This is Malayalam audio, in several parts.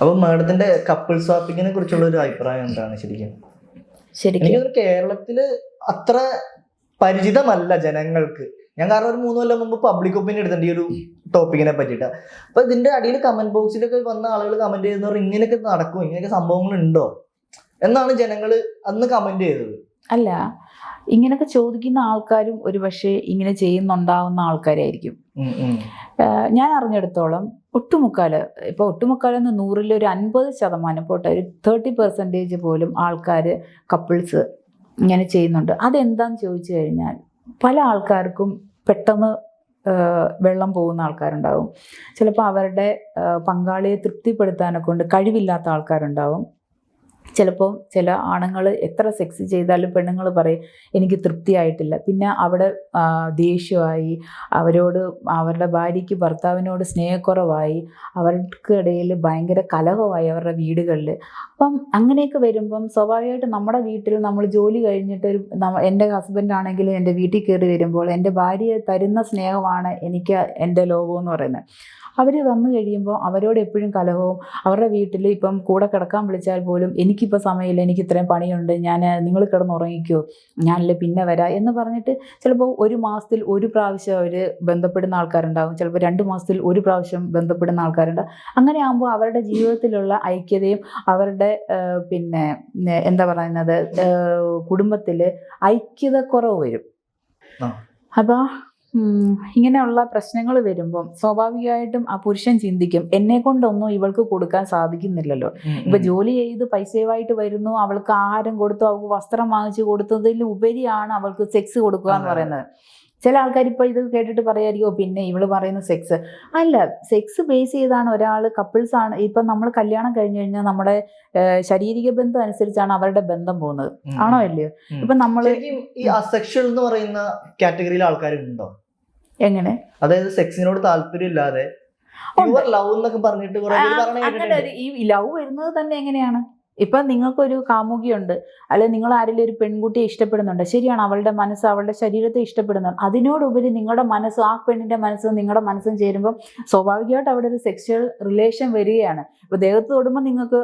അപ്പൊ മാഡത്തിന്റെ കപ്പിൾ സ്വാപ്പിങ്ങിനെ കുറിച്ചുള്ള ഒരു അഭിപ്രായം എന്താണ്? ശരിക്കും എനിക്ക് കേരളത്തില് അത്ര പരിചിതമല്ല ജനങ്ങൾക്ക്. ഞാൻ കാരണം ഒരു 3 കൊല്ലം മുമ്പ് പബ്ലിക് ഒപ്പീനിയൻ എടുത്തിട്ടുണ്ട് ഈ ഒരു ടോപ്പിക്കിനെ പറ്റിയിട്ട്. അപ്പൊ ഇതിന്റെ അടിയിൽ കമന്റ് ബോക്സിലൊക്കെ വന്ന ആളുകൾ കമന്റ് ചെയ്യുന്നവർ ഇങ്ങനെയൊക്കെ നടക്കും, ഇങ്ങനെയൊക്കെ സംഭവങ്ങൾ ഉണ്ടോ എന്നാണ് ജനങ്ങൾ അന്ന് കമന്റ് ചെയ്തത്. അല്ല, ഇങ്ങനൊക്കെ ചോദിക്കുന്ന ആൾക്കാരും ഒരുപക്ഷെ ഇങ്ങനെ ചെയ്യുന്നുണ്ടാവുന്ന ആൾക്കാരായിരിക്കും. ഞാൻ അറിഞ്ഞെടുത്തോളം ഒട്ടുമുക്കാലെന്ന് 100-ൽ ഒരു 50% പോട്ടെ, ഒരു 30% പോലും ആൾക്കാർ കപ്പിൾസ് ഇങ്ങനെ ചെയ്യുന്നുണ്ട്. അതെന്താന്ന് ചോദിച്ചു കഴിഞ്ഞാൽ പല ആൾക്കാർക്കും പെട്ടെന്ന് വെള്ളം പോകുന്ന ആൾക്കാരുണ്ടാവും. ചിലപ്പോൾ അവരുടെ പങ്കാളിയെ തൃപ്തിപ്പെടുത്താനൊക്കെ കൊണ്ട് കഴിവില്ലാത്ത ആൾക്കാരുണ്ടാവും. ചിലപ്പോൾ ചില ആണുങ്ങൾ എത്ര സെക്സ് ചെയ്താലും പെണ്ണുങ്ങൾ പറയും എനിക്ക് തൃപ്തിയായിട്ടില്ല. പിന്നെ അവിടെ ദേഷ്യമായി, അവരുടെ ഭാര്യയ്ക്ക് ഭർത്താവിനോട് സ്നേഹക്കുറവായി, അവർക്കിടയിൽ ഭയങ്കര കലഹമായി അവരുടെ വീടുകളിൽ. അപ്പം അങ്ങനെയൊക്കെ വരുമ്പം സ്വാഭാവികമായിട്ട് നമ്മുടെ വീട്ടിൽ നമ്മൾ ജോലി കഴിഞ്ഞിട്ട് എൻ്റെ ഹസ്ബൻഡാണെങ്കിൽ എൻ്റെ വീട്ടിൽ കയറി വരുമ്പോൾ എൻ്റെ ഭാര്യ തരുന്ന സ്നേഹമാണ് എനിക്ക് എൻ്റെ ലോകമെന്ന് പറയുന്നത്. അവർ വന്നു കഴിയുമ്പോൾ അവരോട് എപ്പോഴും കലഹവും, അവരുടെ വീട്ടിൽ ഇപ്പം കൂടെ കിടക്കാൻ വിളിച്ചാൽ പോലും എനിക്കിപ്പോൾ സമയമില്ല, എനിക്ക് ഇത്രയും പണിയുണ്ട്, നിങ്ങൾ കിടന്നുറങ്ങിക്കോ, ഞാനല്ലേ പിന്നെ വരാം എന്ന് പറഞ്ഞിട്ട് ചിലപ്പോൾ 1 മാസത്തിൽ 1 പ്രാവശ്യം അവർ ബന്ധപ്പെടുന്ന ആൾക്കാരുണ്ടാകും. ചിലപ്പോൾ 2 മാസത്തിൽ 1 പ്രാവശ്യം ബന്ധപ്പെടുന്ന ആൾക്കാരുണ്ടാകും. അങ്ങനെ ആകുമ്പോൾ അവരുടെ ജീവിതത്തിലുള്ള ഐക്യതയും അവരുടെ എന്താ പറയുന്നത് കുടുംബത്തിൽ ഐക്യത കുറവ് വരും. അപ്പോൾ ഇങ്ങനെയുള്ള പ്രശ്നങ്ങൾ വരുമ്പം സ്വാഭാവികമായിട്ടും ആ പുരുഷൻ ചിന്തിക്കും എന്നെ കൊണ്ടൊന്നും ഇവൾക്ക് കൊടുക്കാൻ സാധിക്കുന്നില്ലല്ലോ. ഇപ്പൊ ജോലി ചെയ്ത് പൈസയുമായിട്ട് വരുന്നു, അവൾക്ക് ആഹാരം കൊടുത്തു, അവൾക്ക് വസ്ത്രം വാങ്ങിച്ചു കൊടുത്തതിൽ ഉപരിയാണ് അവൾക്ക് സെക്സ് കൊടുക്കുക എന്ന് പറയുന്നത്. ചില ആൾക്കാർ ഇപ്പോൾ ഇത് കേട്ടിട്ട് പറയായിരിക്കോ പിന്നെ ഇവള് പറയുന്ന സെക്സ് അല്ല. സെക്സ് ബേസ് ചെയ്താണ് ഒരാൾ കപ്പിൾസ് ആണ്. ഇപ്പം നമ്മൾ കല്യാണം കഴിഞ്ഞു കഴിഞ്ഞാൽ നമ്മുടെ ശാരീരിക ബന്ധം അനുസരിച്ചാണ് അവരുടെ ബന്ധം പോകുന്നത്, ആണോ അല്ലയോ? ഇപ്പൊ നമ്മള് ഈ അസെക്ഷൽ എന്ന് പറയുന്ന കാറ്റഗറിയിൽ ആൾക്കാരുണ്ടോ? എങ്ങനെ? അതായത് സെക്സിനോട് താല്പര്യമില്ലാതെ ലവ് എന്നൊക്കെ പറഞ്ഞിട്ട് അങ്ങനെ ഈ ലവ് വരുന്നത് തന്നെ എങ്ങനെയാണ്? ഇപ്പം നിങ്ങൾക്കൊരു കാമുകിയുണ്ട്, അല്ലെങ്കിൽ നിങ്ങൾ ആരെങ്കിലും ഒരു പെൺകുട്ടിയെ ഇഷ്ടപ്പെടുന്നുണ്ട്, ശരിയാണ്, അവളുടെ മനസ്സ് അവളുടെ ശരീരത്തെ ഇഷ്ടപ്പെടുന്നുണ്ട്. അതിനോടുപരി നിങ്ങളുടെ മനസ്സ്, ആ പെണ്ണിന്റെ മനസ്സും നിങ്ങളുടെ മനസ്സും ചേരുമ്പോൾ സ്വാഭാവികമായിട്ട് അവിടെ ഒരു സെക്ഷ്വൽ റിലേഷൻ വരികയാണ്. ഇപ്പൊ ദേഹത്ത് തൊടുമ്പോൾ നിങ്ങൾക്ക്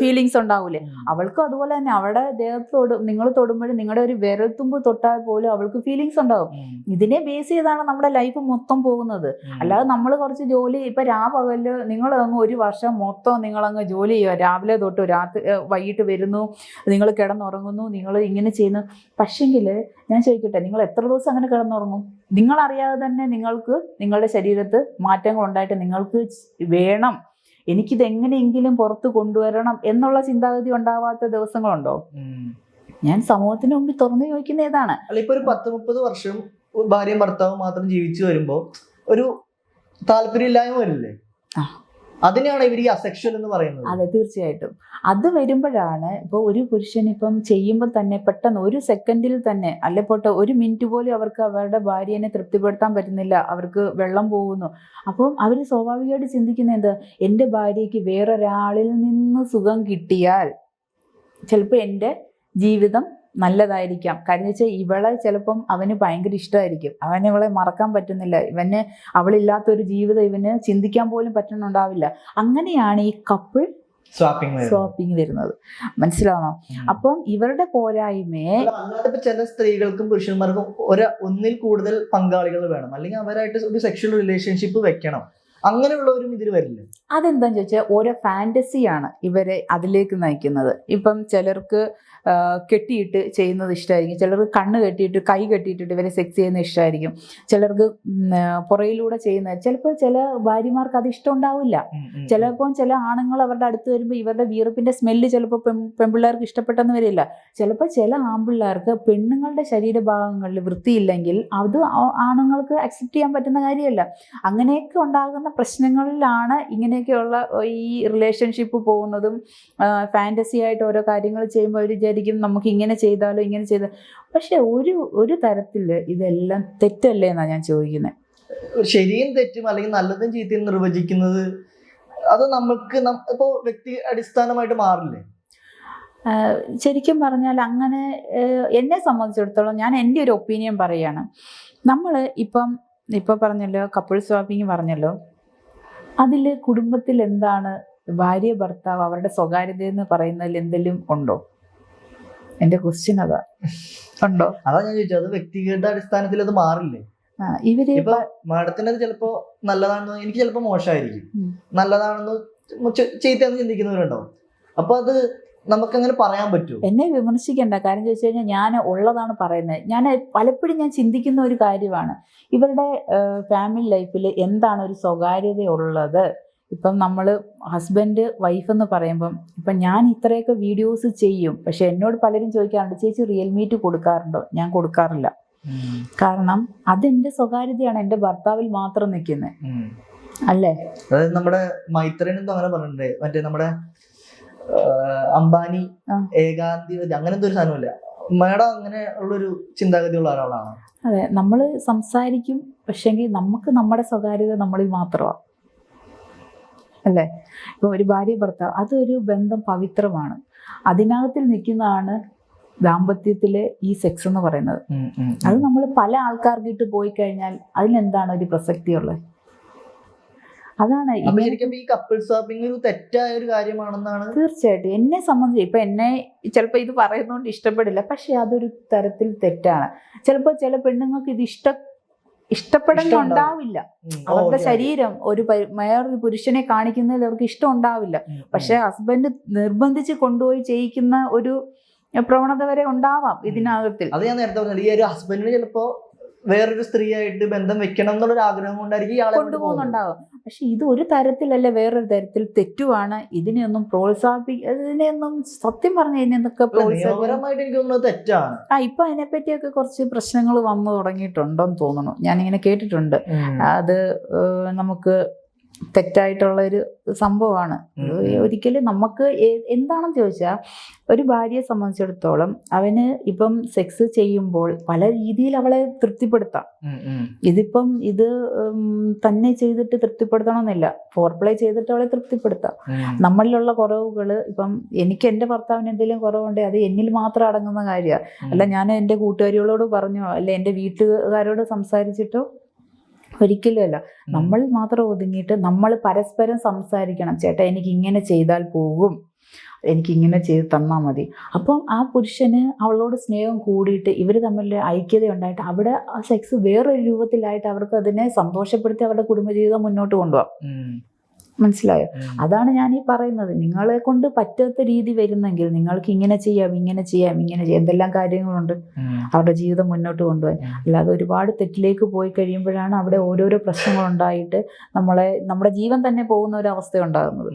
ഫീലിങ്സ് ഉണ്ടാവൂലേ? അവൾക്കും അതുപോലെ തന്നെ അവളുടെ ദേഹത്ത് നിങ്ങൾ തൊടുമ്പോഴും നിങ്ങളുടെ ഒരു വിരൽത്തുമ്പ് തൊട്ടാൽ പോലും അവൾക്ക് ഫീലിങ്സ് ഉണ്ടാവും. ഇതിനെ ബേസ് ചെയ്താണ് നമ്മുടെ ലൈഫ് മൊത്തം പോകുന്നത്. അല്ലാതെ നമ്മൾ കുറച്ച് ജോലി ഇപ്പൊ രാപകല് നിങ്ങൾ അങ്ങ് 1 വർഷം മൊത്തം നിങ്ങളങ്ങ് ജോലി ചെയ്യുക, രാവിലെ തൊട്ട് വൈകിട്ട് വരുന്നു, നിങ്ങൾ കിടന്നുറങ്ങുന്നു, നിങ്ങൾ ഇങ്ങനെ ചെയ്യുന്നു. പക്ഷെങ്കിൽ ഞാൻ ചോദിക്കട്ടെ, നിങ്ങൾ എത്ര ദിവസം അങ്ങനെ കിടന്നുറങ്ങും? നിങ്ങളറിയാതെ തന്നെ നിങ്ങൾക്ക് നിങ്ങളുടെ ശരീരത്ത് മാറ്റങ്ങൾ ഉണ്ടായിട്ട് നിങ്ങൾക്ക് വേണം, എനിക്കിത് എങ്ങനെയെങ്കിലും പുറത്ത് കൊണ്ടുവരണം എന്നുള്ള ചിന്താഗതി ഉണ്ടാവാത്ത ദിവസങ്ങളുണ്ടോ? ഞാൻ സമൂഹത്തിന് മുമ്പിൽ തുറന്നു ചോദിക്കുന്ന ഏതാണ്. അല്ല, ഇപ്പൊ ഒരു 10-30 വർഷം ഭാര്യയും ഭർത്താവും മാത്രം ജീവിച്ചു വരുമ്പോ ഒരു താല്പര്യമില്ലായ്മ വരില്ലേ? അതിനെയാണ് ഇവർ ഈ അസെക്ഷൽ എന്ന് പറയുന്നത്. അതെ, തീർച്ചയായിട്ടും. അത് വരുമ്പോഴാണ് ഇപ്പോൾ ഒരു പുരുഷൻ ഇപ്പം ചെയ്യുമ്പോൾ തന്നെ പെട്ടെന്ന് 1 സെക്കൻഡിൽ തന്നെ, അല്ലെ പോട്ടെ 1 മിനിറ്റ് പോലും അവർക്ക് അവരുടെ ഭാര്യനെ തൃപ്തിപ്പെടുത്താൻ പറ്റുന്നില്ല, അവർക്ക് വെള്ളം പോകുന്നു. അപ്പം അവർ സ്വാഭാവികമായിട്ട് ചിന്തിക്കുന്നത് എന്താ, എൻ്റെ ഭാര്യയ്ക്ക് വേറൊരാളിൽ നിന്ന് സുഖം കിട്ടിയാൽ ചിലപ്പോൾ എൻ്റെ ജീവിതം നല്ലതായിരിക്കാം. കാരണം വെച്ചാൽ ഇവളെ ചിലപ്പം അവന് ഭയങ്കര ഇഷ്ടമായിരിക്കും, അവന് ഇവളെ മറക്കാൻ പറ്റുന്നില്ല, അവളില്ലാത്തൊരു ജീവിതം ഇവന് ചിന്തിക്കാൻ പോലും പറ്റുന്നുണ്ടാവില്ല. അങ്ങനെയാണ് ഈ കപ്പിൾ സ്വാപ്പിംഗ് വരുന്നത്. മനസ്സിലാവണോ? അപ്പം ഇവരുടെ പോരായ്മയെ ചില സ്ത്രീകൾക്കും പുരുഷന്മാർക്കും ഒന്നിൽ കൂടുതൽ പങ്കാളികൾ വേണം, അല്ലെങ്കിൽ അവരായിട്ട് ഒരു സെക്ഷൽ റിലേഷൻഷിപ്പ് വെക്കണം, അങ്ങനെയുള്ളവരും ഇതിൽ വരില്ലേ? അതെന്താന്ന് ചോദിച്ചാൽ ഓരോ ഫാന്റസിയാണ് ഇവരെ അതിലേക്ക് നയിക്കുന്നത്. ഇപ്പം ചിലർക്ക് കെട്ടിയിട്ട് ചെയ്യുന്നത് ഇഷ്ടമായിരിക്കും, ചിലർക്ക് കണ്ണ് കെട്ടിയിട്ട് കൈ കെട്ടിയിട്ടിട്ട് ഇവരെ സെക്സ് ചെയ്യുന്നത് ഇഷ്ടമായിരിക്കും, ചിലർക്ക് പുറയിലൂടെ ചെയ്യുന്നത്. ചിലപ്പോൾ ചില ഭാര്യമാർക്ക് അത് ഇഷ്ടം ഉണ്ടാവില്ല. ചിലപ്പോൾ ചില ആണുങ്ങൾ അവരുടെ അടുത്ത് വരുമ്പോൾ ഇവരുടെ വീർപ്പിന്റെ സ്മെല്ല് ചിലപ്പോൾ പെൺപിള്ളേർക്ക് ഇഷ്ടപ്പെട്ടെന്ന് വരില്ല. ചിലപ്പോൾ ചില ആൺപിള്ളേർക്ക് പെണ്ണുങ്ങളുടെ ശരീരഭാഗങ്ങളിൽ വൃത്തിയില്ലെങ്കിൽ അത് ആണുങ്ങൾക്ക് അക്സെപ്റ്റ് ചെയ്യാൻ പറ്റുന്ന കാര്യമല്ല. അങ്ങനെയൊക്കെ ഉണ്ടാകുന്ന പ്രശ്നങ്ങളിലാണ് ഇങ്ങനെയൊക്കെയുള്ള ഈ റിലേഷൻഷിപ്പ് പോകുന്നതും. ഫാന്റസി ആയിട്ട് ഓരോ കാര്യങ്ങൾ ചെയ്യുമ്പോൾ അവർ വിചാരിക്കും നമുക്ക് ഇങ്ങനെ ചെയ്താലോ ഇങ്ങനെ ചെയ്താൽ. പക്ഷെ ഒരു തരത്തിൽ ഇതെല്ലാം തെറ്റല്ലേ എന്നാണ് ഞാൻ ചോദിക്കുന്നത്. ശരിയും തെറ്റും അല്ലെങ്കിൽ നല്ലതും ചീത്തയും നിർവചിക്കുന്നത് അത് നമുക്ക് ഇപ്പോൾ വ്യക്തി അടിസ്ഥാനമായിട്ട് മാറില്ലേ? ശരിക്കും പറഞ്ഞാൽ അങ്ങനെ എന്നെ സംബന്ധിച്ചിടത്തോളം ഞാൻ എൻ്റെ ഒരു ഒപ്പീനിയൻ പറയുകയാണ്. നമ്മൾ ഇപ്പം പറഞ്ഞല്ലോ കപ്പിൾ സ്വാപ്പിങ് പറഞ്ഞല്ലോ, അതിൽ കുടുംബത്തിൽ എന്താണ് ഭാര്യ ഭർത്താവ് അവരുടെ സ്വകാര്യത എന്ന് പറയുന്നതിൽ എന്തെങ്കിലും ഉണ്ടോ? എന്റെ ക്വസ്റ്റ്യൻ അതാ. ഉണ്ടോ? അതാ ഞാൻ ചോദിച്ചത്. അത് വ്യക്തിഗത അടിസ്ഥാനത്തിൽ അത് മാറില്ലേ? ഇവര് ഇപ്പൊ മാഡത്തിനത് ചിലപ്പോ നല്ലതാണെന്ന്, എനിക്ക് ചിലപ്പോ മോശമായിരിക്കും. നല്ലതാണെന്ന് ചീത്തയെന്ന് ചിന്തിക്കുന്നവരുണ്ടാവും. അപ്പൊ അത് നമുക്കങ്ങനെ പറയാൻ പറ്റുമോ? എന്നെ വിമർശിക്കേണ്ട കാര്യം ചോദിച്ചു കഴിഞ്ഞാൽ ഞാൻ ഉള്ളതാണ് പറയുന്നത്. ഞാൻ പലപ്പോഴും ഞാൻ ചിന്തിക്കുന്ന ഒരു കാര്യമാണ്, ഇവരുടെ ഫാമിലി ലൈഫിൽ എന്താണ് ഒരു സ്വകാര്യത ഉള്ളത്. ഇപ്പം നമ്മൾ ഹസ്ബൻഡ് വൈഫ് എന്ന് പറയുമ്പം ഇപ്പം ഞാൻ ഇത്രയൊക്കെ വീഡിയോസ് ചെയ്യും, പക്ഷെ എന്നോട് പലരും ചോദിക്കാറുണ്ട്, ചേച്ചി റിയൽ മീറ്റ് കൊടുക്കാറുണ്ടോ? ഞാൻ കൊടുക്കാറില്ല. കാരണം അതെന്റെ സ്വകാര്യതയാണ്, എൻ്റെ ഭർത്താവിൽ മാത്രം നിൽക്കുന്നത് അല്ലേ. അതായത് നമ്മുടെ മൈത്രൻ എന്തോ അങ്ങനെ പറഞ്ഞിട്ടുണ്ട്, മറ്റേ നമ്മുടെ അംബാനി ഏകാന്തിവതി അങ്ങനെ എന്തോ ഒരു സാധനമില്ല. മേഡം അങ്ങനെ ഉള്ളൊരു ചിന്താഗതിയുള്ള ഒരാളാണ്. അതെ, നമ്മൾ സംസാരിക്കും, പക്ഷെങ്കിൽ നമുക്ക് നമ്മുടെ സ്വകാര്യത നമ്മളിൽ മാത്രമാണ് അല്ലേ. ഇപ്പൊ ഒരു ഭാര്യ ഭർത്താവ് അതൊരു ബന്ധം പവിത്രമാണ്. അതിനകത്തിൽ നിൽക്കുന്നതാണ് ദാമ്പത്യത്തിലെ ഈ സെക്സ് എന്ന് പറയുന്നത്. അത് നമ്മൾ പല ആൾക്കാർക്ക് ഇട്ട് പോയി കഴിഞ്ഞാൽ അതിനെന്താണ് ഒരു പ്രസക്തിയുള്ളത്? അതാണ് ഈ കപ്പിൾ സ്വാപ്പിംഗ് ഒരു തെറ്റായ ഒരു കാര്യമാണെന്നാണ്. തീർച്ചയായിട്ടും എന്നെ സംബന്ധിച്ച് ഇപ്പൊ എന്നെ ചിലപ്പോൾ ഇത് പറയുന്നതുകൊണ്ട് ഇഷ്ടപ്പെടില്ല, പക്ഷെ അതൊരു തരത്തിൽ തെറ്റാണ്. ചിലപ്പോൾ ചില പെണ്ണുങ്ങൾക്ക് ഇത് ഇഷ്ടപ്പെടുന്നുണ്ടാവില്ല. അവരുടെ ശരീരം വേറൊരു പുരുഷനെ കാണിക്കുന്നതിൽ അവർക്ക് ഇഷ്ടം ഉണ്ടാവില്ല. പക്ഷെ ഹസ്ബൻഡ് നിർബന്ധിച്ച് കൊണ്ടുപോയി ചെയ്യിക്കുന്ന ഒരു പ്രവണത വരെ ഉണ്ടാവാം ഇതിനകത്തിൽ. അത് ഞാൻ നേരത്തെ പറഞ്ഞത്, ഈ ഒരു ഹസ്ബൻഡിന് ചിലപ്പോ വേറൊരു സ്ത്രീയായിട്ട് ബന്ധം വെക്കണം എന്നുള്ളൊരു ആഗ്രഹം കൊണ്ടായിരിക്കും ഇയാളെ കൊണ്ടുപോകുന്നുണ്ടാവും. പക്ഷെ ഇത് ഒരു തരത്തിലല്ല വേറൊരു തരത്തിൽ തെറ്റുമാണ്. ഇതിനെയൊന്നും ഇതിനെയൊന്നും സത്യം പറഞ്ഞ ഇതിനൊക്കെ നിയമപരമായിട്ട് എനിക്ക് തോന്നുന്നത് തെറ്റാണ്. ഇപ്പൊ അതിനെപ്പറ്റിയൊക്കെ കുറച്ച് പ്രശ്നങ്ങൾ വന്നു തുടങ്ങിയിട്ടുണ്ടെന്ന് തോന്നുന്നു. ഞാനിങ്ങനെ കേട്ടിട്ടുണ്ട്. അത് നമുക്ക് തെറ്റായിട്ടുള്ളൊരു സംഭവമാണ്. ഒരിക്കലും നമുക്ക് എന്താണെന്ന് ചോദിച്ചാൽ, ഒരു ഭാര്യയെ സംബന്ധിച്ചിടത്തോളം അവന് ഇപ്പം സെക്സ് ചെയ്യുമ്പോൾ പല രീതിയിൽ അവളെ തൃപ്തിപ്പെടുത്താം. ഇതിപ്പം ഇത് തന്നെ ചെയ്തിട്ട് തൃപ്തിപ്പെടുത്തണമെന്നില്ല, ഫോർപ്ലേ ചെയ്തിട്ട് അവളെ തൃപ്തിപ്പെടുത്താം. നമ്മളിലുള്ള കുറവുകൾ ഇപ്പം എനിക്ക് എൻ്റെ ഭർത്താവിന് എന്തെങ്കിലും കുറവുണ്ടെങ്കിൽ അത് എന്നിൽ മാത്രം അടങ്ങുന്ന കാര്യമാണ്. അല്ല ഞാൻ എൻ്റെ കൂട്ടുകാരികളോട് പറഞ്ഞോ അല്ല എൻ്റെ വീട്ടുകാരോട് സംസാരിച്ചിട്ടോ ഒരിക്കലും അല്ല. നമ്മൾ മാത്രം ഒതുങ്ങിയിട്ട് നമ്മൾ പരസ്പരം സംസാരിക്കണം. ചേട്ടാ എനിക്ക് ഇങ്ങനെ ചെയ്താൽ പോകും, എനിക്കിങ്ങനെ ചെയ്ത് തന്നാൽ മതി. അപ്പം ആ പുരുഷന് അവളോട് സ്നേഹം കൂടിയിട്ട് ഇവർ തമ്മിൽ ഐക്യത ഉണ്ടായിട്ട് അവിടെ ആ സെക്സ് വേറൊരു രൂപത്തിലായിട്ട് അവർക്ക് അതിനെ സന്തോഷപ്പെടുത്തി അവരുടെ കുടുംബജീവിതം മുന്നോട്ട് കൊണ്ടുപോകാം. മനസ്സിലായോ? അതാണ് ഞാൻ ഈ പറയുന്നത്. നിങ്ങളെ കൊണ്ട് പറ്റാത്ത രീതി വരുന്നെങ്കിൽ നിങ്ങൾക്ക് ഇങ്ങനെ ചെയ്യാം, ഇങ്ങനെ ചെയ്യാം, ഇങ്ങനെ ചെയ്യാം, എന്തെല്ലാം കാര്യങ്ങളുണ്ട് അവരുടെ ജീവിതം മുന്നോട്ട് കൊണ്ടുപോകാൻ. അല്ലാതെ ഒരുപാട് തെറ്റിലേക്ക് പോയി കഴിയുമ്പോഴാണ് അവിടെ ഓരോരോ പ്രശ്നങ്ങളുണ്ടായിട്ട് നമ്മുടെ ജീവൻ തന്നെ പോകുന്ന ഒരു അവസ്ഥ ഉണ്ടാകുന്നത്.